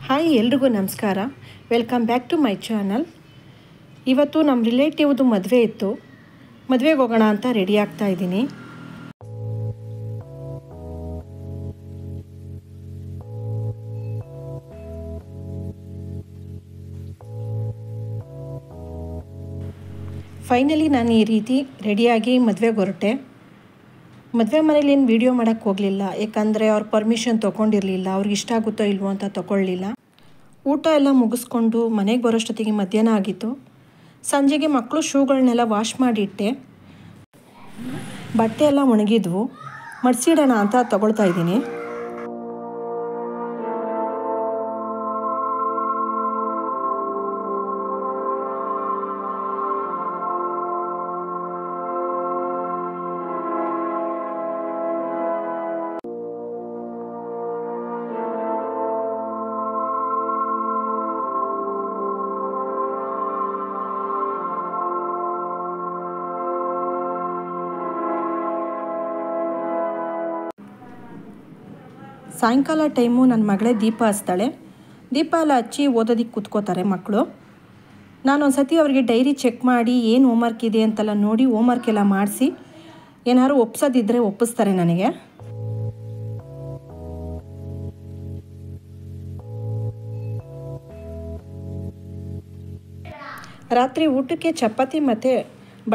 Hi ಎಲ್ರಿಗೂ ನಮಸ್ಕಾರ. Welcome back to my channel. ಇವತ್ತು ನಮ್ಮ ರಿಲೇಟಿವ್ದು ಮದುವೆ ಇತ್ತು. ಮದುವೆಗೆ ಹೋಗೋಣ ಅಂತ ರೆಡಿ ಆಗ್ತಾ ಇದ್ದೀನಿ. ಫೈನಲಿ ನಾನು ಈ ರೀತಿ ರೆಡಿಯಾಗಿ ಮದುವೆಗೆ ಹೊರಟೆ. ಮದುವೆ ಮನೇಲಿ ಏನು ವೀಡಿಯೋ ಮಾಡೋಕ್ಕೆ ಹೋಗಲಿಲ್ಲ, ಯಾಕಂದರೆ ಅವ್ರ ಪರ್ಮಿಷನ್ ತೊಗೊಂಡಿರಲಿಲ್ಲ. ಅವ್ರಿಗೆ ಇಷ್ಟ ಆಗುತ್ತೋ ಇಲ್ವೋ ಅಂತ ತೊಗೊಳ್ಳಿಲ್ಲ. ಊಟ ಎಲ್ಲ ಮುಗಿಸ್ಕೊಂಡು ಮನೆಗೆ ಬರೋಷ್ಟೊತ್ತಿಗೆ ಮಧ್ಯಾಹ್ನ ಆಗಿತ್ತು. ಸಂಜೆಗೆ ಮಕ್ಕಳು ಶೂಗಳನ್ನೆಲ್ಲ ವಾಶ್ ಮಾಡಿಟ್ಟೆ. ಬಟ್ಟೆ ಎಲ್ಲ ಒಣಗಿದ್ವು, ಮಡಿಸಿಡೋಣ ಅಂತ ತೊಗೊಳ್ತಾ ಇದ್ದೀನಿ. ಸಾಯಂಕಾಲ ಟೈಮು ನನ್ನ ಮಗಳೇ ದೀಪ ಹಚ್ತಾಳೆ. ದೀಪ ಎಲ್ಲ ಹಚ್ಚಿ ಓದೋದಕ್ಕೆ ಕೂತ್ಕೋತಾರೆ ಮಕ್ಕಳು. ನಾನೊಂದು ಸತಿ ಅವರಿಗೆ ಡೈರಿ ಚೆಕ್ ಮಾಡಿ ಏನು ಹೋಮ್ವರ್ಕ್ ಇದೆ ಅಂತೆಲ್ಲ ನೋಡಿ ಹೋಮ್ವರ್ಕ್ ಎಲ್ಲ ಮಾಡಿಸಿ ಏನಾದ್ರು ಒಪ್ಸೋದಿದ್ದರೆ ಒಪ್ಪಿಸ್ತಾರೆ ನನಗೆ. ರಾತ್ರಿ ಊಟಕ್ಕೆ ಚಪಾತಿ ಮತ್ತು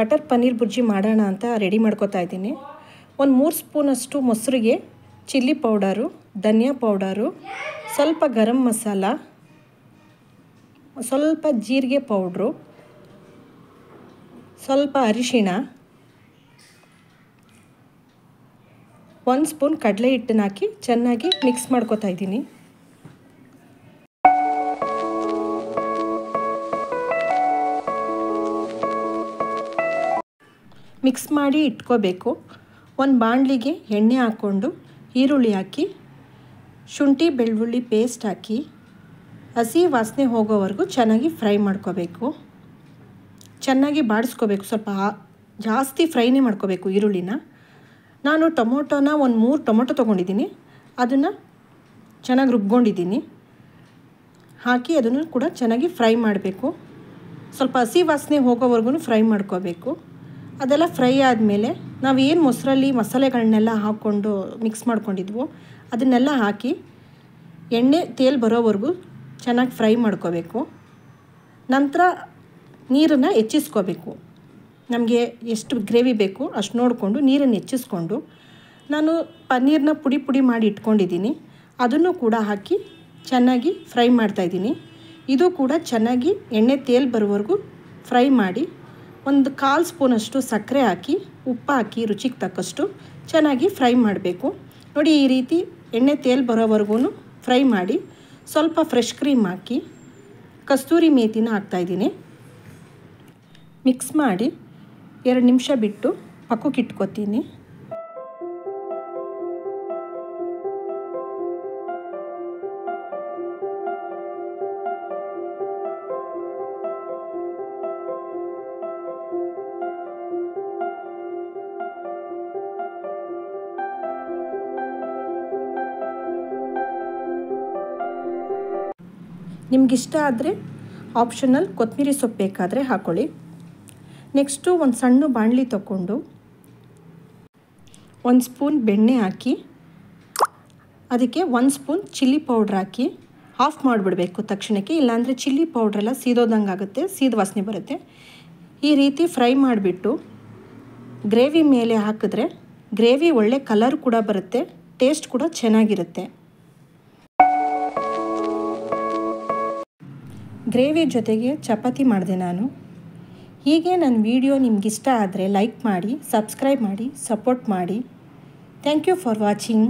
ಬಟರ್ ಪನ್ನೀರ್ ಬುರ್ಜಿ ಮಾಡೋಣ ಅಂತ ರೆಡಿ ಮಾಡ್ಕೋತಾ ಇದ್ದೀನಿ. ಒಂದು 3 ಸ್ಪೂನಷ್ಟು ಮೊಸರಿಗೆ ಚಿಲ್ಲಿ ಪೌಡರು, ಧನಿಯಾ ಪೌಡರು, ಸ್ವಲ್ಪ ಗರಂ ಮಸಾಲ, ಸ್ವಲ್ಪ ಜೀರಿಗೆ ಪೌಡ್ರು, ಸ್ವಲ್ಪ ಅರಿಶಿಣ, 1 ಸ್ಪೂನ್ ಕಡಲೆ ಹಿಟ್ಟನ್ನು ಹಾಕಿ ಚೆನ್ನಾಗಿ ಮಿಕ್ಸ್ ಮಾಡ್ಕೋತಾ ಇದ್ದೀನಿ. ಮಿಕ್ಸ್ ಮಾಡಿ ಇಟ್ಕೋಬೇಕು. ಒಂದು ಬಾಣಲಿಗೆ ಎಣ್ಣೆ ಹಾಕ್ಕೊಂಡು ಈರುಳ್ಳಿ ಹಾಕಿ, ಶುಂಠಿ ಬೆಳ್ಳುಳ್ಳಿ ಪೇಸ್ಟ್ ಹಾಕಿ ಹಸಿ ವಾಸನೆ ಹೋಗೋವರೆಗೂ ಚೆನ್ನಾಗಿ ಫ್ರೈ ಮಾಡ್ಕೋಬೇಕು. ಚೆನ್ನಾಗಿ ಬಾಡಿಸ್ಕೋಬೇಕು. ಸ್ವಲ್ಪ ಜಾಸ್ತಿ ಫ್ರೈನೇ ಮಾಡ್ಕೋಬೇಕು ಈರುಳ್ಳಿನ. ನಾನು ಟೊಮೊಟೊನ ಒಂದು 3 ಟೊಮೊಟೊ ತೊಗೊಂಡಿದ್ದೀನಿ. ಅದನ್ನು ಚೆನ್ನಾಗಿ ರುಬ್ಕೊಂಡಿದ್ದೀನಿ. ಹಾಕಿ ಅದನ್ನು ಕೂಡ ಚೆನ್ನಾಗಿ ಫ್ರೈ ಮಾಡಬೇಕು. ಸ್ವಲ್ಪ ಹಸಿ ವಾಸನೆ ಹೋಗೋವರೆಗೂ ಫ್ರೈ ಮಾಡ್ಕೋಬೇಕು. ಅದೆಲ್ಲ ಫ್ರೈ ಆದಮೇಲೆ ನಾವು ಏನು ಮೊಸರಲ್ಲಿ ಮಸಾಲೆಗಳನ್ನೆಲ್ಲ ಹಾಕ್ಕೊಂಡು ಮಿಕ್ಸ್ ಮಾಡ್ಕೊಂಡಿದ್ವೋ ಅದನ್ನೆಲ್ಲ ಹಾಕಿ ಎಣ್ಣೆ ತೇಲ್ ಬರೋವರೆಗೂ ಚೆನ್ನಾಗಿ ಫ್ರೈ ಮಾಡ್ಕೋಬೇಕು. ನಂತರ ನೀರನ್ನು ಹೆಚ್ಚಿಸ್ಕೋಬೇಕು. ನಮಗೆ ಎಷ್ಟು ಗ್ರೇವಿ ಬೇಕು ಅಷ್ಟು ನೋಡಿಕೊಂಡು ನೀರನ್ನು ಹೆಚ್ಚಿಸ್ಕೊಂಡು ನಾನು ಪನ್ನೀರನ್ನ ಪುಡಿ ಮಾಡಿ ಇಟ್ಕೊಂಡಿದ್ದೀನಿ. ಅದನ್ನು ಕೂಡ ಹಾಕಿ ಚೆನ್ನಾಗಿ ಫ್ರೈ ಮಾಡ್ತಾಯಿದ್ದೀನಿ. ಇದು ಕೂಡ ಚೆನ್ನಾಗಿ ಎಣ್ಣೆ ತೇಲ್ ಬರೋವರೆಗೂ ಫ್ರೈ ಮಾಡಿ ಒಂದು 1/4 ಸ್ಪೂನಷ್ಟು ಸಕ್ಕರೆ ಹಾಕಿ ಉಪ್ಪು ಹಾಕಿ ರುಚಿಗೆ ತಕ್ಕಷ್ಟು ಚೆನ್ನಾಗಿ ಫ್ರೈ ಮಾಡಬೇಕು. ನೋಡಿ, ಈ ರೀತಿ ಎಣ್ಣೆ ತೇಲ್ ಬರೋವರೆಗೂ ಫ್ರೈ ಮಾಡಿ ಸ್ವಲ್ಪ ಫ್ರೆಶ್ ಕ್ರೀಮ್ ಹಾಕಿ ಕಸ್ತೂರಿ ಮೇಥಿನ ಹಾಕ್ತಾಯಿದ್ದೀನಿ. ಮಿಕ್ಸ್ ಮಾಡಿ 2 ನಿಮಿಷ ಬಿಟ್ಟು ಪಕ್ಕಕ್ಕೆ ಇಟ್ಕೊತೀನಿ. ನಿಮಗಿಷ್ಟ ಆದರೆ ಆಪ್ಷನಲ್ ಕೊತ್ತಂಬರಿ ಸೊಪ್ಪು ಬೇಕಾದರೆ ಹಾಕ್ಕೊಳ್ಳಿ. ನೆಕ್ಸ್ಟು ಒಂದು ಸಣ್ಣ ಬಾಣಲಿ ತಗೊಂಡು 1 ಸ್ಪೂನ್ ಬೆಣ್ಣೆ ಹಾಕಿ ಅದಕ್ಕೆ 1 ಸ್ಪೂನ್ ಚಿಲ್ಲಿ ಪೌಡ್ರ್ ಹಾಕಿ ಆಫ್ ಮಾಡಿಬಿಡಬೇಕು ತಕ್ಷಣಕ್ಕೆ. ಇಲ್ಲಾಂದರೆ ಚಿಲ್ಲಿ ಪೌಡ್ರೆಲ್ಲ ಸೀದೋದಂಗೆ ಆಗುತ್ತೆ, ಸೀದ ವಾಸನೆ ಬರುತ್ತೆ. ಈ ರೀತಿ ಫ್ರೈ ಮಾಡಿಬಿಟ್ಟು ಗ್ರೇವಿ ಮೇಲೆ ಹಾಕಿದ್ರೆ ಗ್ರೇವಿ ಒಳ್ಳೆ ಕಲರ್ ಕೂಡ ಬರುತ್ತೆ, ಟೇಸ್ಟ್ ಕೂಡ ಚೆನ್ನಾಗಿರುತ್ತೆ. ಗ್ರೇವಿ ಜೊತೆಗೆ ಚಪಾತಿ ಮಾಡಿದೆ ನಾನು. ಹೀಗೆ ನನ್ನ ವಿಡಿಯೋ ನಿಮಗಿಷ್ಟ ಆದರೆ ಲೈಕ್ ಮಾಡಿ, ಸಬ್ಸ್ಕ್ರೈಬ್ ಮಾಡಿ, ಸಪೋರ್ಟ್ ಮಾಡಿ. Thank you for watching.